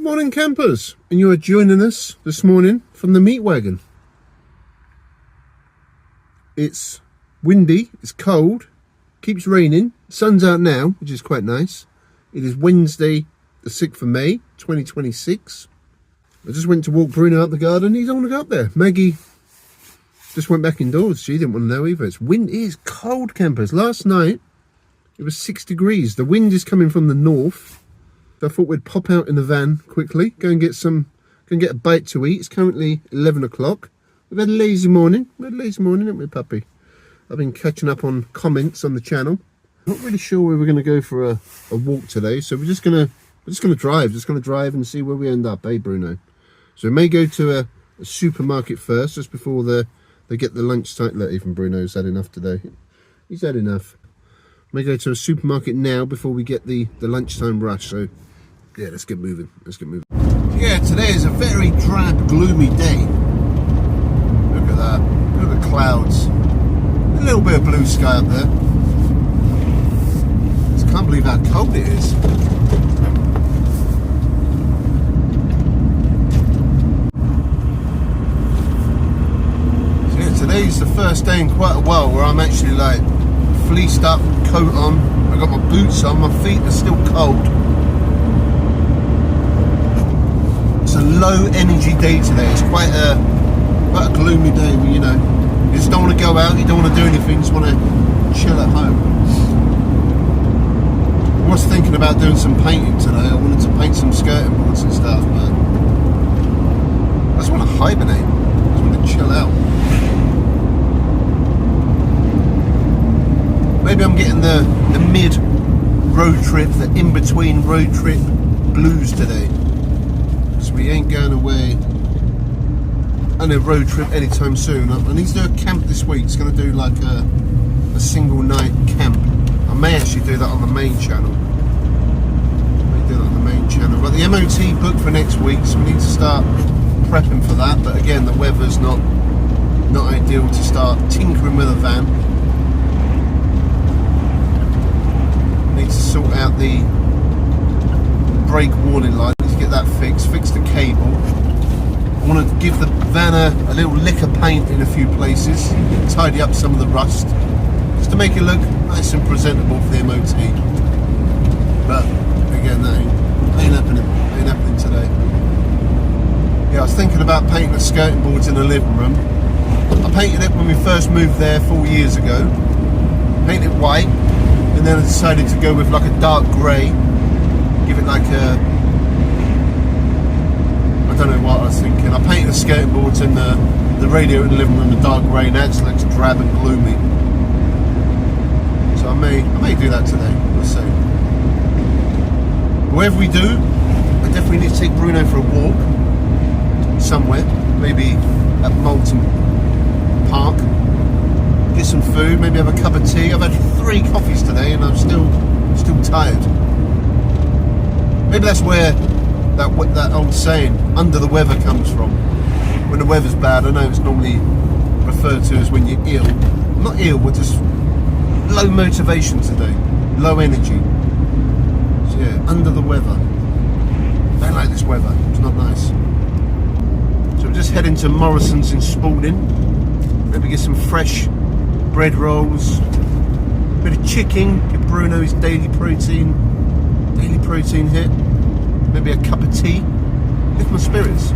morning, campers, and you are joining us this morning from the meat wagon. It's windy, it's cold, keeps raining, sun's out now, which is quite nice. It is Wednesday the 6th of May 2026. I just went to walk Bruno up the garden. He don't want to go up there. Maggie just went back indoors. She didn't want to know either. It's windy, it's cold, campers. Last night it was 6 degrees. The wind is coming from the north. I thought we'd pop out in the van quickly, go and get a bite to eat. It's currently 11 o'clock. We've had a lazy morning. We had a lazy morning, haven't we, puppy? I've been catching up on comments on the channel. Not really sure where we're going to go for a walk today, so we're just going to drive and see where we end up, eh, Bruno? So we may go to a supermarket first, just before they get the lunchtime. Look, even Bruno's had enough today. He's had enough. May go to a supermarket now before we get the lunchtime rush. So yeah, let's get moving. Yeah, today is a very drab, gloomy day. Look at that. Look at the clouds. A little bit of blue sky up there. I can't believe how cold it is. So yeah, today's the first day in quite a while where I'm actually like fleeced up, coat on. I got my boots on, my feet are still cold. It's a low energy day today. It's quite a gloomy day where, you know, you just don't want to go out, you don't want to do anything, you just want to chill at home. I was thinking about doing some painting today. I wanted to paint some skirting boards and stuff, but I just want to hibernate. I just want to chill out. Maybe I'm getting the mid road trip, the in-between road trip blues today. So we ain't going away on a road trip anytime soon. I need to do a camp this week. It's going to do like a single night camp. I may actually do that on the main channel. Got the MOT booked for next week, so we need to start prepping for that. But again, the weather's not ideal to start tinkering with a van. Need to sort out the brake warning light. Need to get that fixed. Fix the cable. I want to give the van a little lick of paint in a few places. Tidy up some of the rust, just to make it look nice and presentable for the MOT. But again, that ain't happening today. Yeah, I was thinking about painting the skirting boards in the living room. I painted it when we first moved there 4 years ago. Painted it white, and then I decided to go with like a dark grey. Give it like a, I don't know what I was thinking. I painted the skirting boards and the radio in the living room a dark grey. Now it just looks drab and gloomy. So I may do that today. We'll see. Whatever we do, I definitely need to take Bruno for a walk somewhere, maybe at Moulton Park. Get some food, maybe have a cup of tea. I've had 3 coffees today and I'm still tired. Maybe that's where that old saying, under the weather, comes from. When the weather's bad, I know it's normally referred to as when you're ill. I'm not ill, we're just low motivation today, low energy. So yeah, under the weather. Don't like this weather, it's not nice. So we're just heading to Morrison's in Spalding. Maybe get some fresh bread rolls, a bit of chicken, give Bruno his daily protein hit. Maybe a cup of tea, lift my spirits.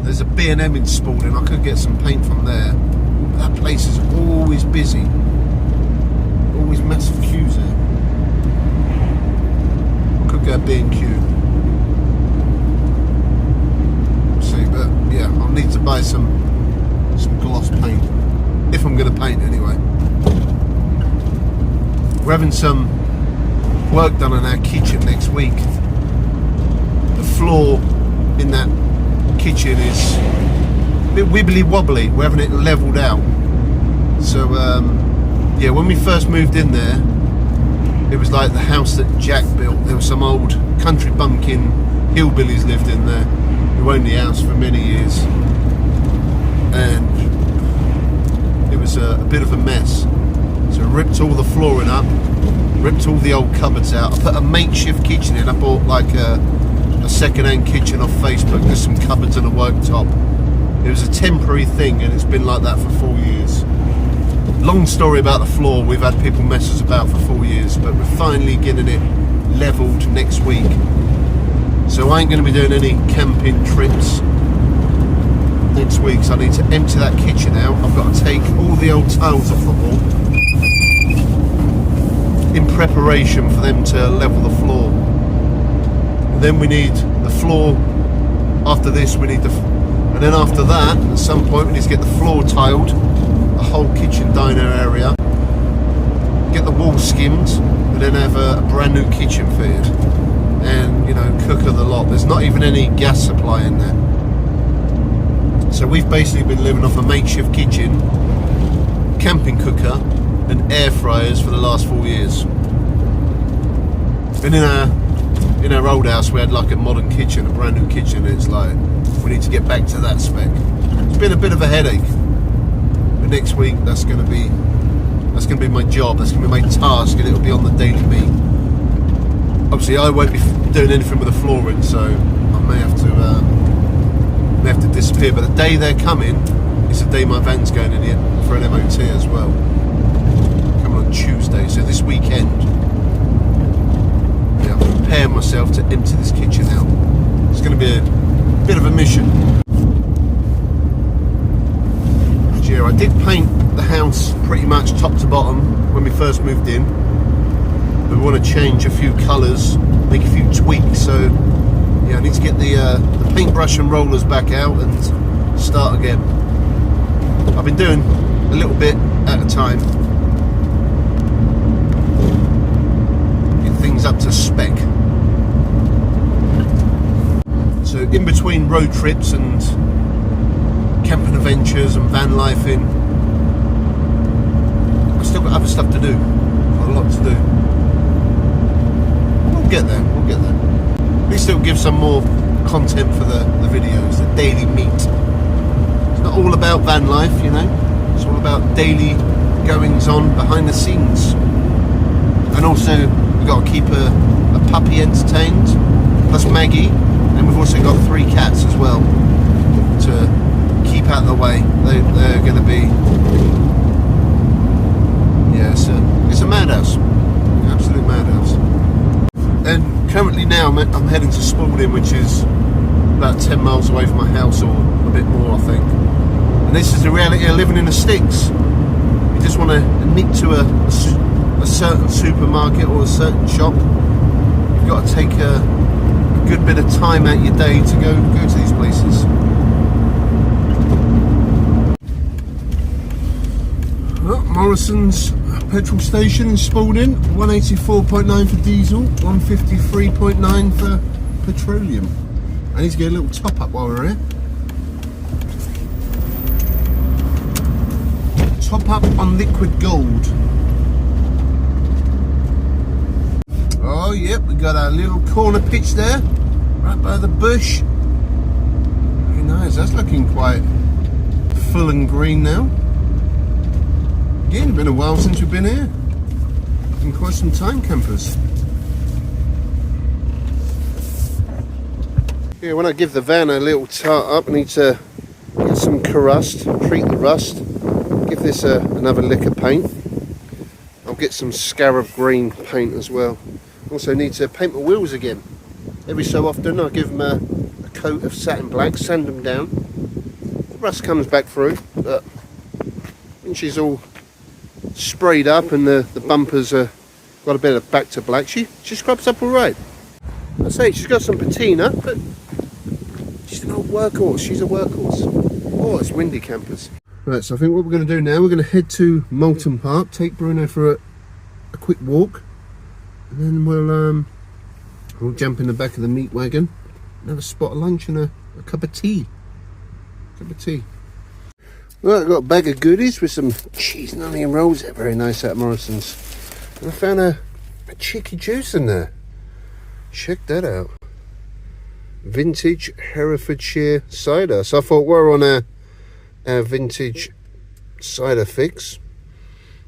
There's a B&M in Spalding. I could get some paint from there. That place is always busy. Always massive queues there. I could go B&Q. See, but yeah, I'll need to buy some gloss paint. If I'm going to paint anyway. We're having some work done on our kitchen next week. The floor in that kitchen is a bit wibbly wobbly. We're having it leveled out. So yeah, when we first moved in there, it was like the house that Jack built. There were some old country bumpkin hillbillies lived in there who owned the house for many years, and it was a bit of a mess. So we ripped all the flooring up, Ripped all the old cupboards out. I put a makeshift kitchen in. I bought like a second-hand kitchen off Facebook. There's some cupboards and a worktop. It was a temporary thing, and it's been like that for 4 years. Long story about the floor. We've had people mess us about for 4 years, but we're finally getting it levelled next week. So I ain't going to be doing any camping trips next week, so I need to empty that kitchen out. I've got to take all the old tiles off the wall in preparation for them to level the floor. And then we need the floor. After this we need and then after that, at some point, we need to get the floor tiled, the whole kitchen diner area, get the wall skimmed, and then have a brand new kitchen fitted, and you know, cooker the lot. There's not even any gas supply in there. So we've basically been living off a makeshift kitchen, camping cooker, and air fryers for the last 4 years. And in our old house we had like a modern kitchen, a brand new kitchen, and it's like we need to get back to that spec. It's been a bit of a headache, but next week that's going to be my job. That's going to be my task, and it'll be on the daily me. Obviously I won't be doing anything with the flooring, so I may have to disappear. But the day they're coming is the day my van's going in here for an MOT as well, coming on Tuesday. So this weekend, yeah, I'm preparing myself to empty this kitchen out. It's going to be a bit of a mission. Yeah, I did paint the house pretty much top to bottom when we first moved in. We want to change a few colours, make a few tweaks. So yeah, I need to get the paintbrush and rollers back out and start again. I've been doing a little bit at a time, get things up to spec. So in between road trips and camping adventures and van lifing, I've still got other stuff to do. Got a lot to do. We'll get there. At least it'll give some more content for the videos, the daily meat. It's not all about van life, you know. It's all about daily goings on behind the scenes. And also we've got to keep a puppy entertained, plus Maggie. And we've also got 3 cats as well to keep out of the way. They're going to be, yeah, it's a madhouse, absolute madhouse. And currently now I'm heading to Spalding, which is about 10 miles away from my house, or a bit more I think. And this is the reality of living in the sticks. You just want to nick to a certain supermarket or a certain shop. You've got to take a good bit of time out your day to go to these places. Well, Morrison's petrol station in Spalding, 184.9 for diesel, 153.9 for petroleum. I need to get a little top up while we're here. Top up on liquid gold. Oh yep, we got our little corner pitch there, right by the bush. Very nice, that's looking quite full and green now. Again, been a while since we've been here. Been quite some time, campers. Yeah, when I give the van a little tart up, I need to get some rust, treat the rust, give this another lick of paint. I'll get some Scarab Green paint as well. Also need to paint my wheels again. Every so often I give them a coat of satin black, sand them down. The rust comes back through, but when she's all sprayed up and the bumpers got a bit of back to black, she scrubs up all right. I say she's got some patina, but she's an old workhorse. She's a workhorse. Oh, it's windy, campers. Right, so I think what we're going to do now, we're going to head to Moulton Park, take Bruno for a quick walk, and then we'll jump in the back of the meat wagon and have a spot of lunch and a cup of tea. Right, I've got a bag of goodies with some cheese and onion rolls. They're very nice at Morrison's. And I found a cheeky juice in there. Check that out. Vintage Herefordshire cider. So I thought we're on our vintage cider fix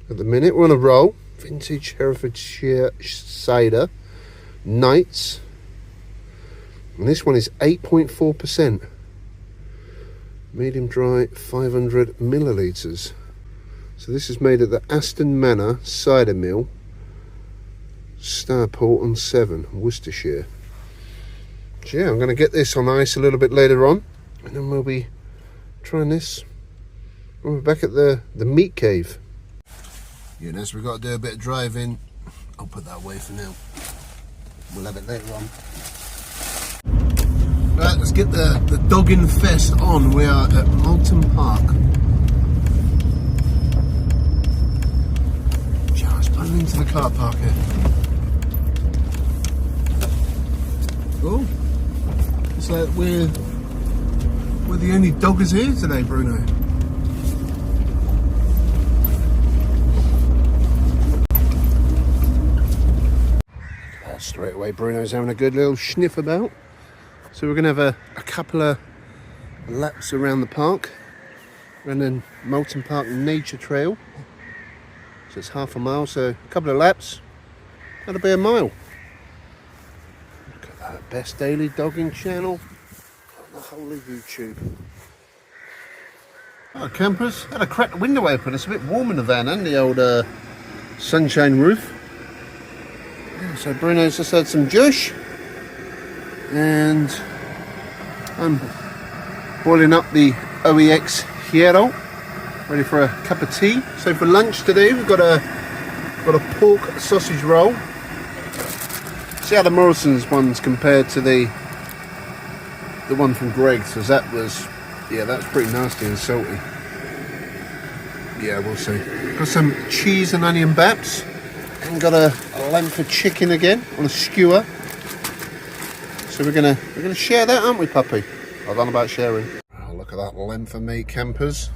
at the minute. We're on a roll. vintage Herefordshire cider, Knights. And this one is 8.4%. Medium dry, 500 millilitres. So this is made at the Aston Manor Cider Mill, Starport on 7, Worcestershire. So yeah, I'm going to get this on ice a little bit later on, and then we'll be trying this when we're back at the meat cave. Yeah, now so we've got to do a bit of driving. I'll put that away for now. We'll have it later on. Right, let's get the dogging fest on. We are at Moulton Park. Just pulling into the car park here. Oh, it's like we're the only doggers here today, Bruno. Straight away, Bruno's having a good little sniff about. So we're going to have a couple of laps around the park. Running Moulton Park Nature Trail. So it's half a mile, so a couple of laps. That'll be a mile. Look at that, best daily dogging channel on the whole of YouTube. Oh, campers, had to crack the window open. It's a bit warm in the van and the old sunshine roof. So Bruno's just had some juice, and I'm boiling up the OEX Hierro, ready for a cup of tea. So for lunch today we've got a pork sausage roll. See how the Morrison's one's compared to the one from Greg's, because that was, yeah, that's pretty nasty and salty. Yeah, we'll see. Got some cheese and onion baps. And got a lump of chicken again on a skewer. So we're gonna share that, aren't we, puppy? I don't know about sharing. Oh, look at that length of meat, campers.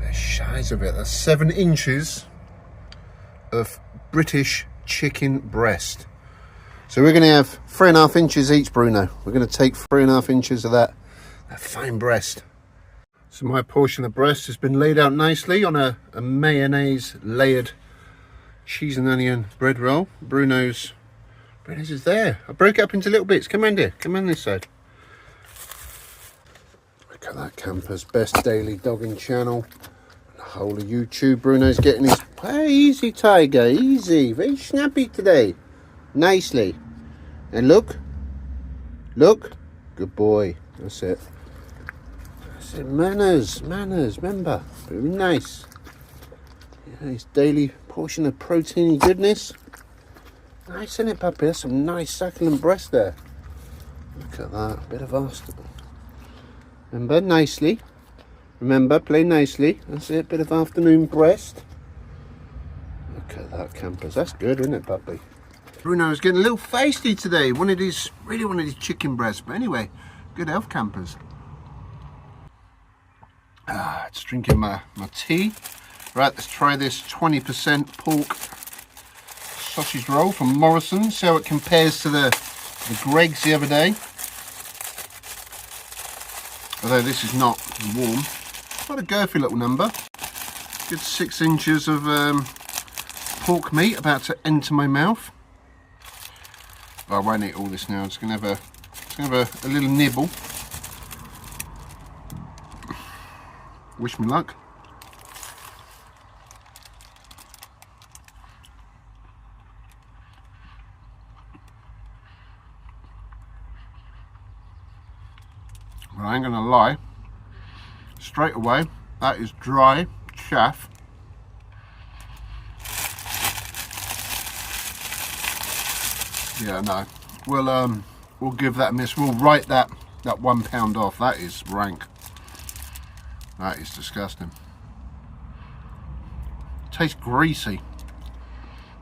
The size of it. That's 7 inches of British chicken breast. So we're gonna have 3.5 inches each, Bruno. We're gonna take 3.5 inches of that fine breast. So my portion of breast has been laid out nicely on a mayonnaise layered cheese and onion bread roll. Bruno's is there. I broke it up into little bits. Come around here. Come on this side. Look at that, campers. Best daily dogging channel on the whole of YouTube. Bruno's getting his... Hey, easy, tiger. Easy. Very snappy today. Nicely. And look. Look. Good boy. That's it. That's it. Manners. Manners. Remember. Very nice. Yeah, his daily portion of proteiny goodness. Nice, isn't it, puppy? That's some nice succulent breast there. Look at that. A bit of vegetable. Remember, nicely. Remember, play nicely. That's it. Bit of afternoon breast. Look at that, campers. That's good, isn't it, puppy? Bruno's getting a little feisty today. Really wanted his chicken breast. But anyway, good health, campers. Just drinking my tea. Right, let's try this 20% pork sausage roll from Morrison. See how it compares to the Greg's the other day. Although this is not warm. Quite a girthy little number. Good 6 inches of pork meat about to enter my mouth. Oh, I won't eat all this now. I'm just gonna have a little nibble. Wish me luck. Well, I ain't gonna lie, straight away, that is dry chaff. Yeah, no, we'll give that a miss. We'll write that £1 off. That is rank. That is disgusting. Tastes greasy,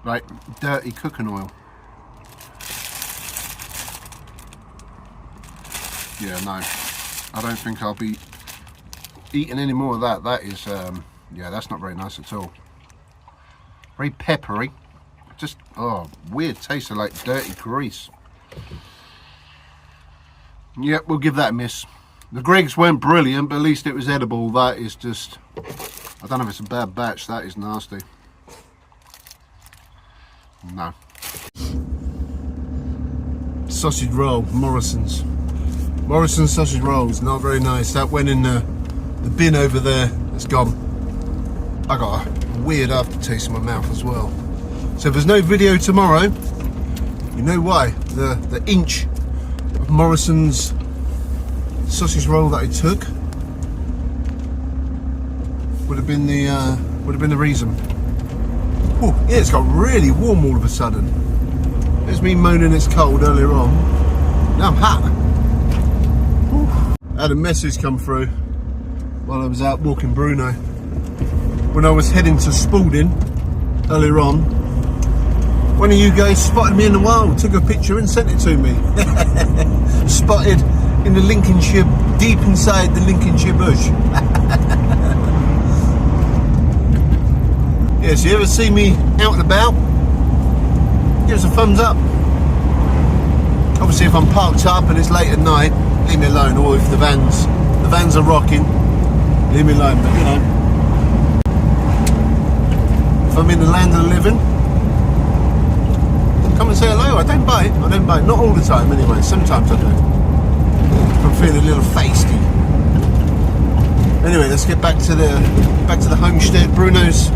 like dirty cooking oil. Yeah, no. I don't think I'll be eating any more of that. That is, yeah, that's not very nice at all. Very peppery. Just, oh, weird taste of like dirty grease. Yeah, we'll give that a miss. The Greg's weren't brilliant, but at least it was edible. That is just, I don't know if it's a bad batch. That is nasty. No. Sausage roll, Morrison's. Morrison's sausage rolls, not very nice. That went in the bin over there. It's gone. I got a weird aftertaste in my mouth as well. So if there's no video tomorrow, you know why. The inch of Morrison's sausage roll that I took would have been the reason. Ooh, yeah, it's got really warm all of a sudden. There's me moaning it's cold earlier on. Now I'm hot. Ooh. I had a message come through while I was out walking Bruno. When I was heading to Spalding earlier on, one of you guys spotted me in the wild, took a picture and sent it to me. Spotted in the Lincolnshire, deep inside the Lincolnshire bush. Yeah, so you ever see me out and about, give us a thumbs up. Obviously if I'm parked up and it's late at night, leave me alone, or if the vans are rocking, leave me alone, but you know. If I'm in the land of the living, come and say hello. I don't bite, not all the time anyway, sometimes I do. I'm feeling a little feisty. Anyway, let's get back to the homestead. Bruno's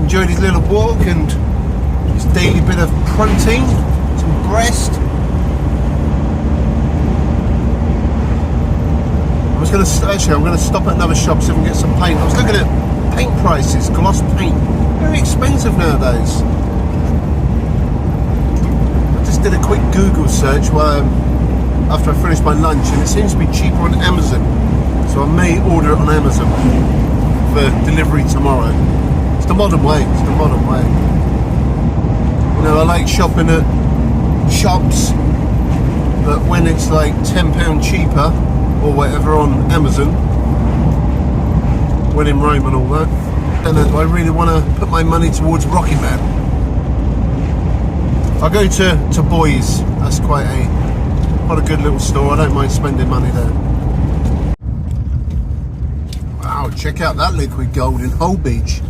enjoyed his little walk and his daily bit of protein, some breast. I'm going to stop at another shop so we can get some paint. I was looking at paint prices, gloss paint, very expensive nowadays. I just did a quick Google search after I finished my lunch, and it seems to be cheaper on Amazon, so I may order it on Amazon for delivery tomorrow. It's the modern way, You know, I like shopping at shops, but when it's like £10 cheaper or whatever on Amazon, when in Rome and all that, then I really want to put my money towards Rocky Man. I go to Boys, that's quite a good little store. I don't mind spending money there. Wow, check out that liquid gold in Hull Beach.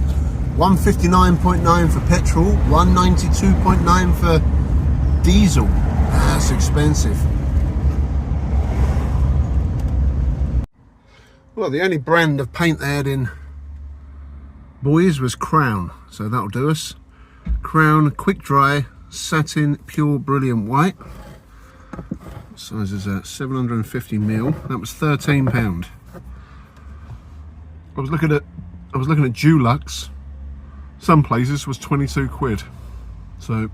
159.9 for petrol, 192.9 for diesel. That's expensive. Well, the only brand of paint they had in Boys was Crown, so that'll do us. Crown Quick Dry Satin Pure Brilliant White. What size is that? 750ml. That was £13. I was looking at Dulux. Some places was 22 quid. So,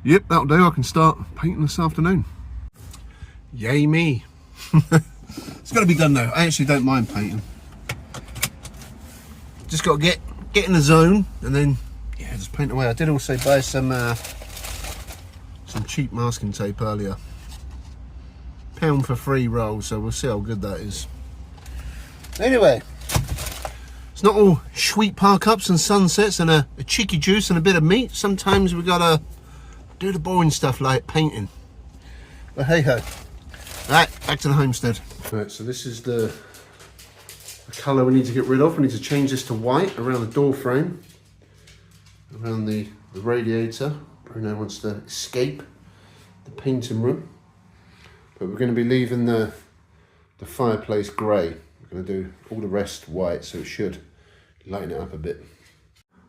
yep, that'll do. I can start painting this afternoon. Yay me. It's got to be done though. I actually don't mind painting. Just got to get in the zone and then, yeah, just paint away. I did also buy some cheap masking tape earlier. £1 for 3 rolls, so we'll see how good that is. Anyway, it's not all sweet park ups and sunsets and a cheeky juice and a bit of meat. Sometimes we gotta do the boring stuff like painting. But hey ho. Right, back to the homestead. Right, so this is the colour we need to get rid of. We need to change this to white around the door frame, around the radiator. Bruno wants to escape the painting room. But we're going to be leaving the fireplace grey. We're going to do all the rest white, so it should lighten it up a bit.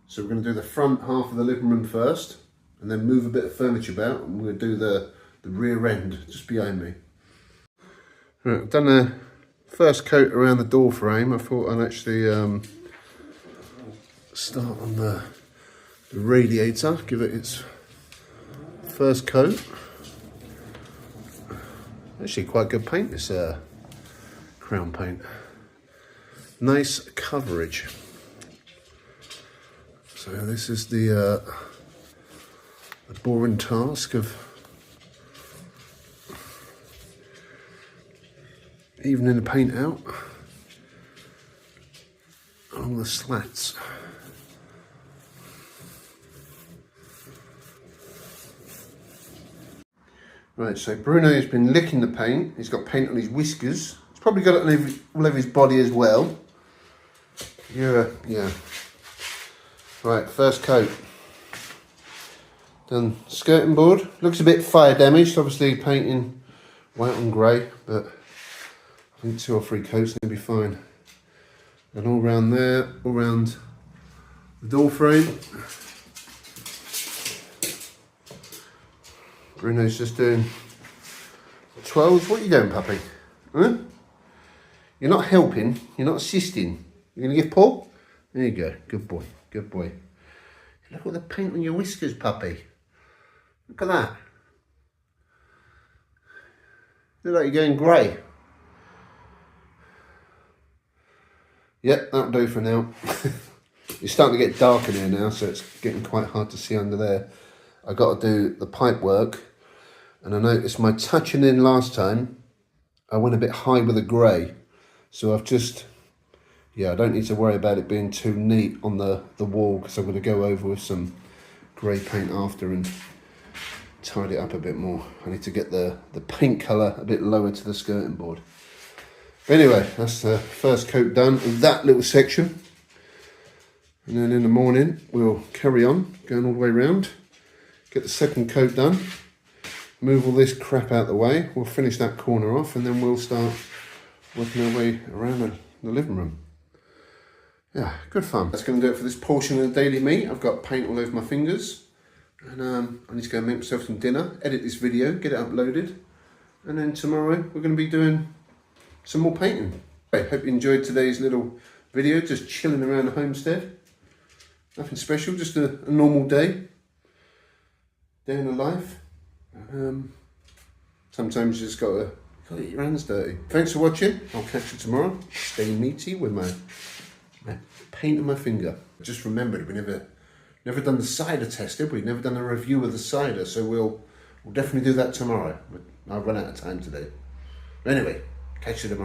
So we're going to do the front half of the living room first, and then move a bit of furniture about, and we'll do the rear end just behind me. Right, I've done the first coat around the door frame. I thought I'd actually start on the radiator, give it its first coat. Actually quite good paint, this Crown paint. Nice coverage. So this is the boring task of evening the paint out along the slats. Right, so Bruno's been licking the paint. He's got paint on his whiskers. He's probably got it all over his body as well. Yeah. Right, first coat. Done skirting board. Looks a bit fire damaged, obviously painting white and grey, but I think 2 or 3 coats and it'll be fine. And all round there, all round the door frame. Bruno's just doing 12s. What are you doing, puppy? Huh? You're not helping, you're not assisting. You're going to give Paul? There you go. Good boy, good boy. Look at the paint on your whiskers, puppy. Look at that. Look like you're going grey. Yep, that'll do for now. It's starting to get dark in here now, so it's getting quite hard to see under there. I got to do the pipe work, and I noticed my touching in last time, I went a bit high with the grey. So I've just, yeah, I don't need to worry about it being too neat on the wall, because I'm going to go over with some grey paint after and tidy it up a bit more. I need to get the paint colour a bit lower to the skirting board. But anyway, that's the first coat done of that little section. And then in the morning, we'll carry on, going all the way around, get the second coat done, move all this crap out the way, we'll finish that corner off, and then we'll start working our way around the living room. Yeah, good fun. That's going to do it for this portion of the daily meat. I've got paint all over my fingers, and I need to go make myself some dinner, edit this video, get it uploaded, and then tomorrow we're going to be doing some more painting. I hope you enjoyed today's little video, just chilling around the homestead. Nothing special, just a normal day in the life. Sometimes you just got to get your hands dirty. Thanks for watching. I'll catch you tomorrow. Stay meaty with my paint on my finger. Just remembered we never done the cider test, did we? Never done a review of the cider, so we'll definitely do that tomorrow. I'll run out of time today. Anyway, catch you tomorrow.